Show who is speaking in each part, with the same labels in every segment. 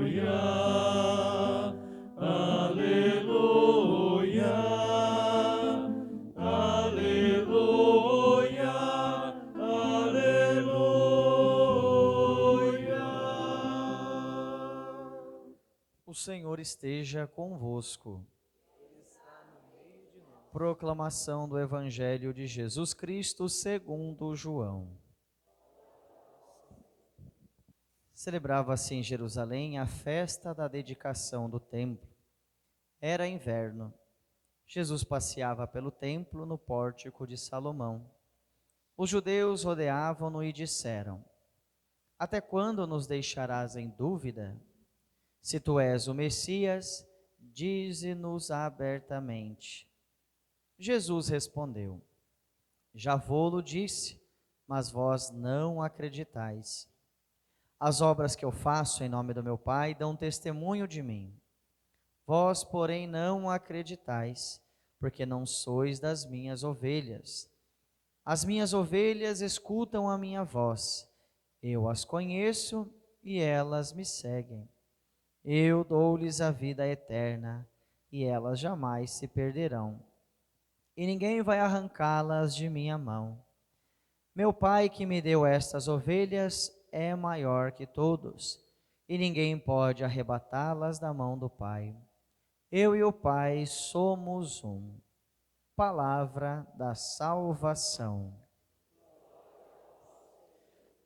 Speaker 1: aleluia, aleluia, aleluia.
Speaker 2: O Senhor esteja convosco. Proclamação do Evangelho de Jesus Cristo segundo João. Celebrava-se em Jerusalém a festa da dedicação do templo. Era inverno. Jesus passeava pelo templo no pórtico de Salomão. Os judeus rodeavam-no e disseram: Até quando nos deixarás em dúvida? Se tu és o Messias, dize-nos abertamente. Jesus respondeu: Já vô-lo disse, mas vós não acreditais. As obras que eu faço em nome do meu Pai dão testemunho de mim. Vós, porém, não acreditais, porque não sois das minhas ovelhas. As minhas ovelhas escutam a minha voz. Eu as conheço e elas me seguem. Eu dou-lhes a vida eterna e elas jamais se perderão. E ninguém vai arrancá-las de minha mão. Meu Pai que me deu estas ovelhas é maior que todos, e ninguém pode arrebatá-las da mão do Pai. Eu e o Pai somos um. Palavra da salvação.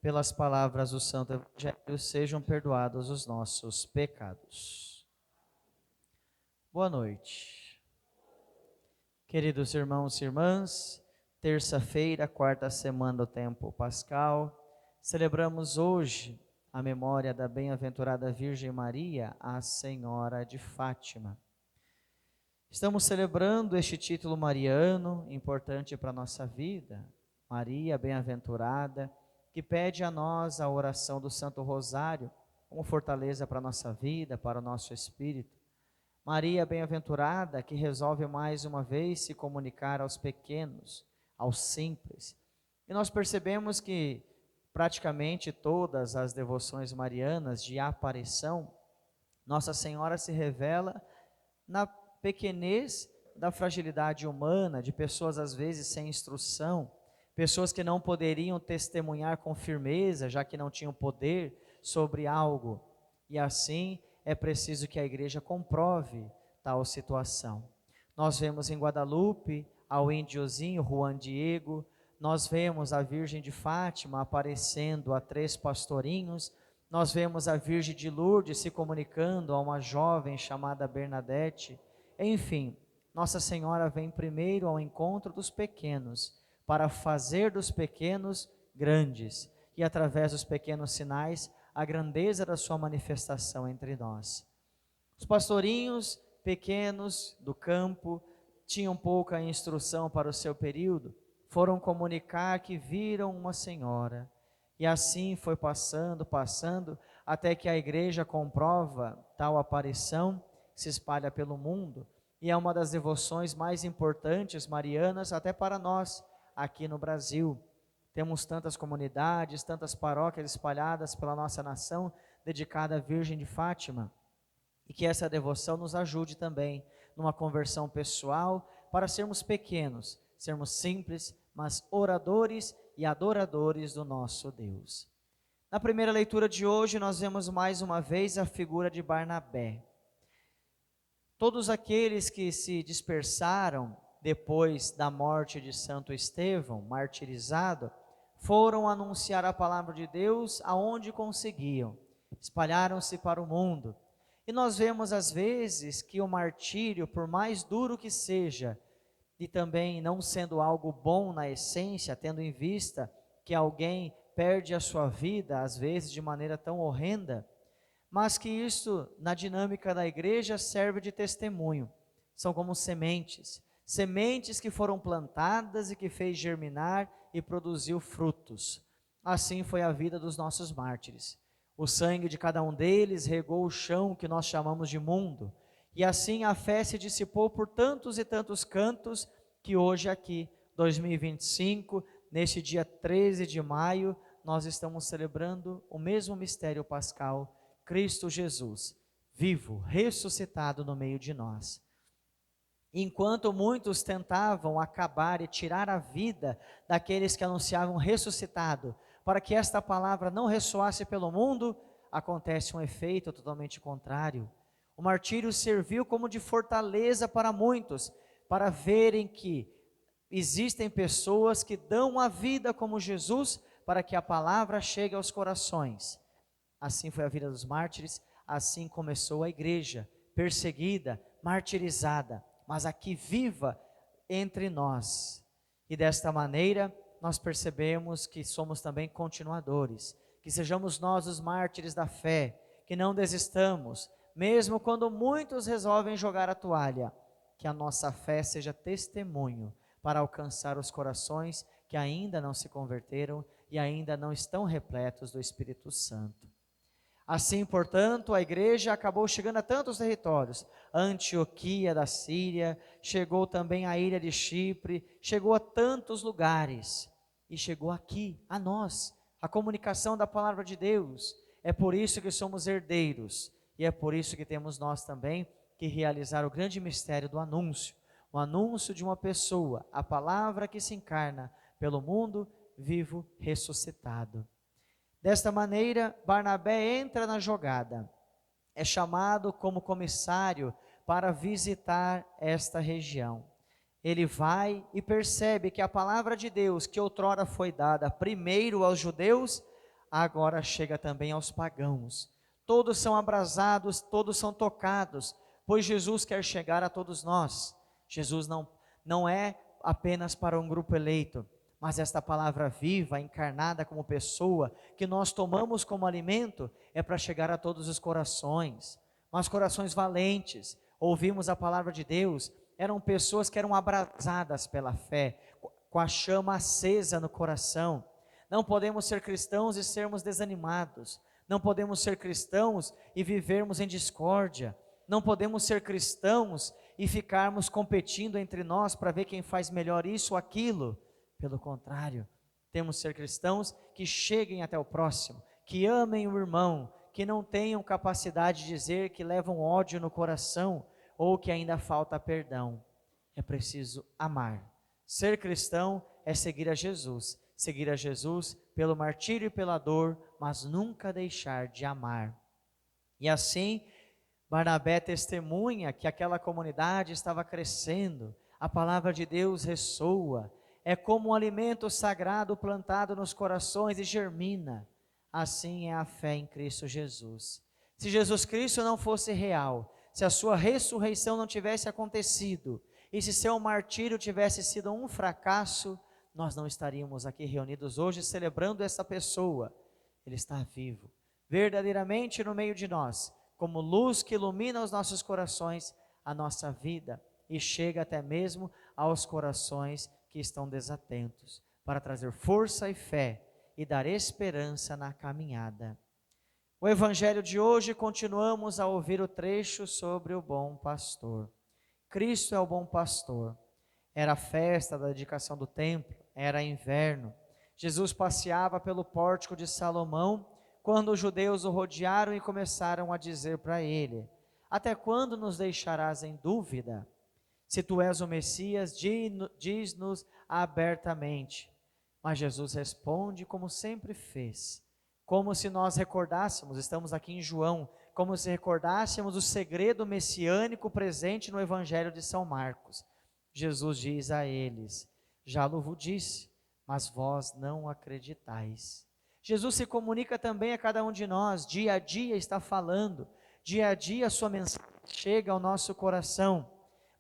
Speaker 2: Pelas palavras do Santo Evangelho sejam perdoados os nossos pecados. Boa noite. Queridos irmãos e irmãs, terça-feira, quarta semana do tempo pascal, celebramos hoje a memória da bem-aventurada Virgem Maria, a Senhora de Fátima. Estamos celebrando este título mariano, importante para a nossa vida, Maria bem-aventurada, que pede a nós a oração do Santo Rosário como fortaleza para a nossa vida, para o nosso espírito. Maria bem-aventurada, que resolve mais uma vez se comunicar aos pequenos, aos simples. E nós percebemos que praticamente todas as devoções marianas de aparição, Nossa Senhora se revela na pequenez da fragilidade humana, de pessoas às vezes sem instrução, pessoas que não poderiam testemunhar com firmeza, já que não tinham poder sobre algo. E assim é preciso que a igreja comprove tal situação. Nós vemos em Guadalupe ao índiozinho Juan Diego, nós vemos a Virgem de Fátima aparecendo a 3 pastorinhos, nós vemos a Virgem de Lourdes se comunicando a uma jovem chamada Bernadette. Enfim, Nossa Senhora vem primeiro ao encontro dos pequenos, para fazer dos pequenos grandes, e através dos pequenos sinais, a grandeza da sua manifestação entre nós. Os pastorinhos pequenos do campo tinham pouca instrução para o seu período, foram comunicar que viram uma senhora, e assim foi passando, até que a igreja comprova tal aparição, se espalha pelo mundo, e é uma das devoções mais importantes marianas até para nós, aqui no Brasil. Temos tantas comunidades, tantas paróquias espalhadas pela nossa nação, dedicada à Virgem de Fátima, e que essa devoção nos ajude também numa conversão pessoal, para sermos pequenos, sermos simples, mas oradores e adoradores do nosso Deus. Na primeira leitura de hoje, nós vemos mais uma vez a figura de Barnabé. Todos aqueles que se dispersaram depois da morte de Santo Estevão, martirizado, foram anunciar a palavra de Deus aonde conseguiam, espalharam-se para o mundo. E nós vemos às vezes que o martírio, por mais duro que seja, e também não sendo algo bom na essência, tendo em vista que alguém perde a sua vida, às vezes de maneira tão horrenda, mas que isso, na dinâmica da igreja, serve de testemunho. São como sementes que foram plantadas e que fez germinar e produziu frutos. Assim foi a vida dos nossos mártires. O sangue de cada um deles regou o chão que nós chamamos de mundo, e assim a fé se dissipou por tantos e tantos cantos, que hoje aqui, 2025, neste dia 13 de maio, nós estamos celebrando o mesmo mistério pascal, Cristo Jesus, vivo, ressuscitado no meio de nós. Enquanto muitos tentavam acabar e tirar a vida daqueles que anunciavam ressuscitado, para que esta palavra não ressoasse pelo mundo, acontece um efeito totalmente contrário. O martírio serviu como de fortaleza para muitos, para verem que existem pessoas que dão a vida como Jesus, para que a palavra chegue aos corações. Assim foi a vida dos mártires, assim começou a igreja, perseguida, martirizada, mas aqui viva entre nós. E desta maneira, nós percebemos que somos também continuadores, que sejamos nós os mártires da fé, que não desistamos, mesmo quando muitos resolvem jogar a toalha, que a nossa fé seja testemunho para alcançar os corações que ainda não se converteram e ainda não estão repletos do Espírito Santo. Assim, portanto, a igreja acabou chegando a tantos territórios. Antioquia da Síria, chegou também à ilha de Chipre, chegou a tantos lugares. E chegou aqui, a nós, a comunicação da palavra de Deus. É por isso que somos herdeiros. E é por isso que temos nós também que realizar o grande mistério do anúncio. O anúncio de uma pessoa, a palavra que se encarna pelo mundo vivo ressuscitado. Desta maneira, Barnabé entra na jogada, é chamado como comissário para visitar esta região. Ele vai e percebe que a palavra de Deus, que outrora foi dada primeiro aos judeus, agora chega também aos pagãos. Todos são abrasados, todos são tocados, pois Jesus quer chegar a todos nós. Jesus não é apenas para um grupo eleito, mas esta palavra viva, encarnada como pessoa, que nós tomamos como alimento, é para chegar a todos os corações, mas corações valentes. Ouvimos a palavra de Deus, eram pessoas que eram abrasadas pela fé, com a chama acesa no coração. Não podemos ser cristãos e sermos desanimados, não podemos ser cristãos e vivermos em discórdia, não podemos ser cristãos e ficarmos competindo entre nós para ver quem faz melhor isso ou aquilo. Pelo contrário, temos que ser cristãos que cheguem até o próximo, que amem o irmão, que não tenham capacidade de dizer que levam ódio no coração ou que ainda falta perdão. É preciso amar. Ser cristão é seguir a Jesus pelo martírio e pela dor, mas nunca deixar de amar. E assim, Barnabé testemunha que aquela comunidade estava crescendo, a palavra de Deus ressoa, é como um alimento sagrado plantado nos corações e germina. Assim é a fé em Cristo Jesus. Se Jesus Cristo não fosse real, se a sua ressurreição não tivesse acontecido, e se seu martírio tivesse sido um fracasso, nós não estaríamos aqui reunidos hoje celebrando essa pessoa. Ele está vivo, verdadeiramente no meio de nós, como luz que ilumina os nossos corações, a nossa vida, e chega até mesmo aos corações que estão desatentos, para trazer força e fé e dar esperança na caminhada. O evangelho de hoje, continuamos a ouvir o trecho sobre o bom pastor. Cristo é o bom pastor. Era a festa da dedicação do templo, era inverno. Jesus passeava pelo pórtico de Salomão, quando os judeus o rodearam e começaram a dizer para ele: até quando nos deixarás em dúvida? Se tu és o Messias, diz-nos abertamente. Mas Jesus responde como sempre fez, como se nós recordássemos, estamos aqui em João, como se recordássemos o segredo messiânico presente no Evangelho de São Marcos. Jesus diz a eles: já vos disse, mas vós não acreditais. Jesus se comunica também a cada um de nós, dia a dia está falando, dia a dia a sua mensagem chega ao nosso coração,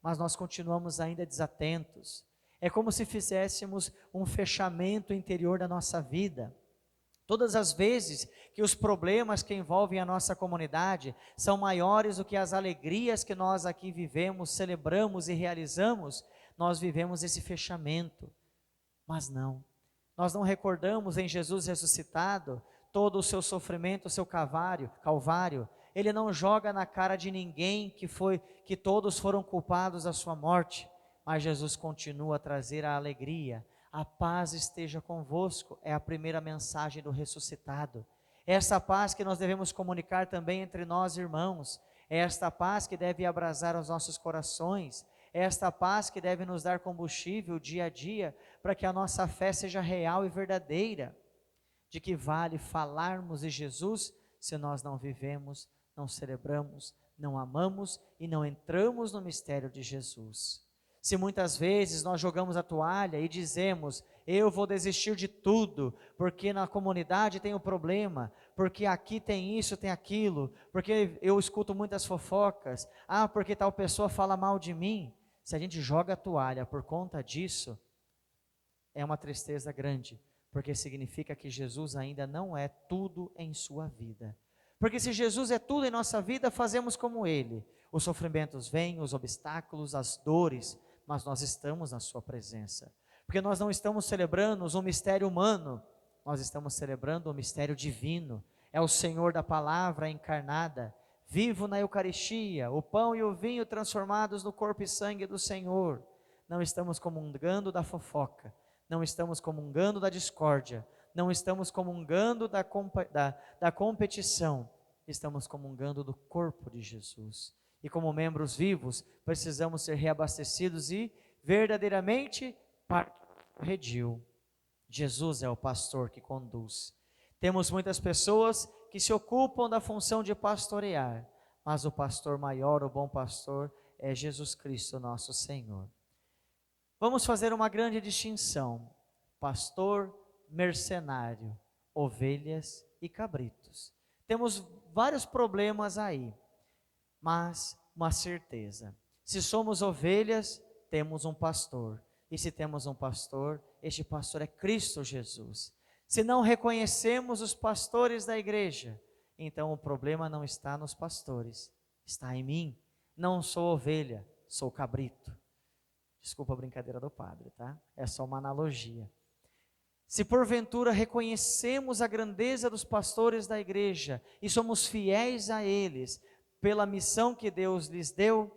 Speaker 2: mas nós continuamos ainda desatentos. É como se fizéssemos um fechamento interior da nossa vida. Todas as vezes que os problemas que envolvem a nossa comunidade são maiores do que as alegrias que nós aqui vivemos, celebramos e realizamos, nós vivemos esse fechamento. Mas não, nós não recordamos em Jesus ressuscitado todo o seu sofrimento, o seu calvário. Ele não joga na cara de ninguém que todos foram culpados da sua morte, mas Jesus continua a trazer a alegria. A paz esteja convosco, é a primeira mensagem do ressuscitado. É esta paz que nós devemos comunicar também entre nós, irmãos. É esta paz que deve abrasar os nossos corações. É esta paz que deve nos dar combustível dia a dia, para que a nossa fé seja real e verdadeira. De que vale falarmos de Jesus se nós não vivemos, não celebramos, não amamos e não entramos no mistério de Jesus? Se muitas vezes nós jogamos a toalha e dizemos: eu vou desistir de tudo, porque na comunidade tem um problema, porque aqui tem isso, tem aquilo, porque eu escuto muitas fofocas, porque tal pessoa fala mal de mim. Se a gente joga a toalha por conta disso, é uma tristeza grande, porque significa que Jesus ainda não é tudo em sua vida. Porque se Jesus é tudo em nossa vida, fazemos como Ele. Os sofrimentos vêm, os obstáculos, as dores, mas nós estamos na sua presença. Porque nós não estamos celebrando um mistério humano, nós estamos celebrando um mistério divino. É o Senhor da palavra encarnada, vivo na Eucaristia, o pão e o vinho transformados no corpo e sangue do Senhor. Não estamos comungando da fofoca, não estamos comungando da discórdia, não estamos comungando da competição, estamos comungando do corpo de Jesus. E como membros vivos, precisamos ser reabastecidos e verdadeiramente parte do redil. Jesus é o pastor que conduz. Temos muitas pessoas que se ocupam da função de pastorear, mas o pastor maior, o bom pastor, é Jesus Cristo, nosso Senhor. Vamos fazer uma grande distinção: pastor, mercenário, ovelhas e cabritos. Temos vários problemas aí, mas uma certeza: se somos ovelhas, temos um pastor, e se temos um pastor, este pastor é Cristo Jesus. Se não reconhecemos os pastores da igreja, então o problema não está nos pastores, está em mim. Não sou ovelha, sou cabrito. Desculpa a brincadeira do padre, tá? É só uma analogia. Se porventura reconhecemos a grandeza dos pastores da igreja e somos fiéis a eles pela missão que Deus lhes deu,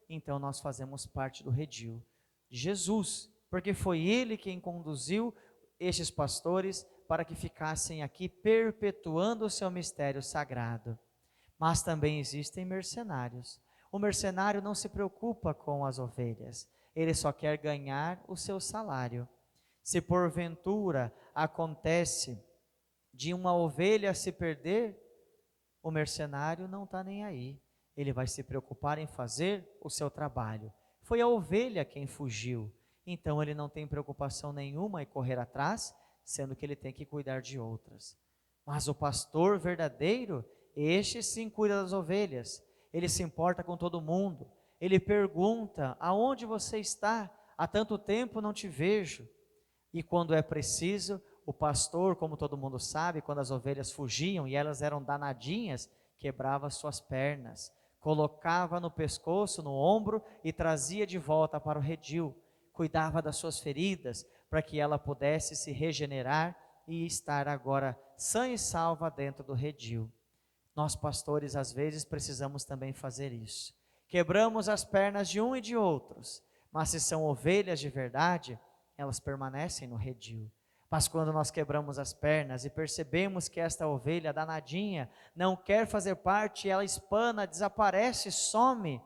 Speaker 2: então nós fazemos parte do redil de Jesus, porque foi Ele quem conduziu estes pastores para que ficassem aqui perpetuando o seu mistério sagrado. Mas também existem mercenários. O mercenário não se preocupa com as ovelhas, ele só quer ganhar o seu salário. Se porventura acontece de uma ovelha se perder, o mercenário não está nem aí. Ele vai se preocupar em fazer o seu trabalho. Foi a ovelha quem fugiu, então ele não tem preocupação nenhuma em correr atrás, sendo que ele tem que cuidar de outras. Mas o pastor verdadeiro, este sim cuida das ovelhas. Ele se importa com todo mundo. Ele pergunta: aonde você está? Há tanto tempo não te vejo. E quando é preciso, o pastor, como todo mundo sabe, quando as ovelhas fugiam e elas eram danadinhas, quebrava suas pernas, colocava no pescoço, no ombro e trazia de volta para o redil. Cuidava das suas feridas, para que ela pudesse se regenerar e estar agora sã e salva dentro do redil. Nós pastores às vezes precisamos também fazer isso. Quebramos as pernas de um e de outros, mas se são ovelhas de verdade, elas permanecem no redil. Mas quando nós quebramos as pernas e percebemos que esta ovelha danadinha não quer fazer parte, ela espana, desaparece, some,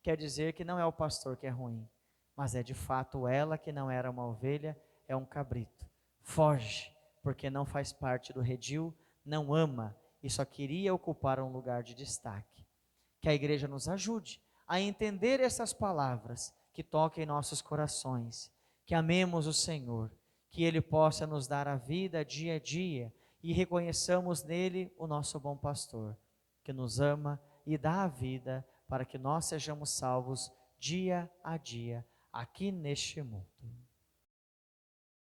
Speaker 2: quer dizer que não é o pastor que é ruim, mas é de fato ela que não era uma ovelha, é um cabrito. Foge, porque não faz parte do redil, não ama e só queria ocupar um lugar de destaque. Que a igreja nos ajude a entender essas palavras, que toquem nossos corações, que amemos o Senhor, que Ele possa nos dar a vida dia a dia e reconheçamos nele o nosso bom pastor, que nos ama e dá a vida para que nós sejamos salvos dia a dia aqui neste mundo.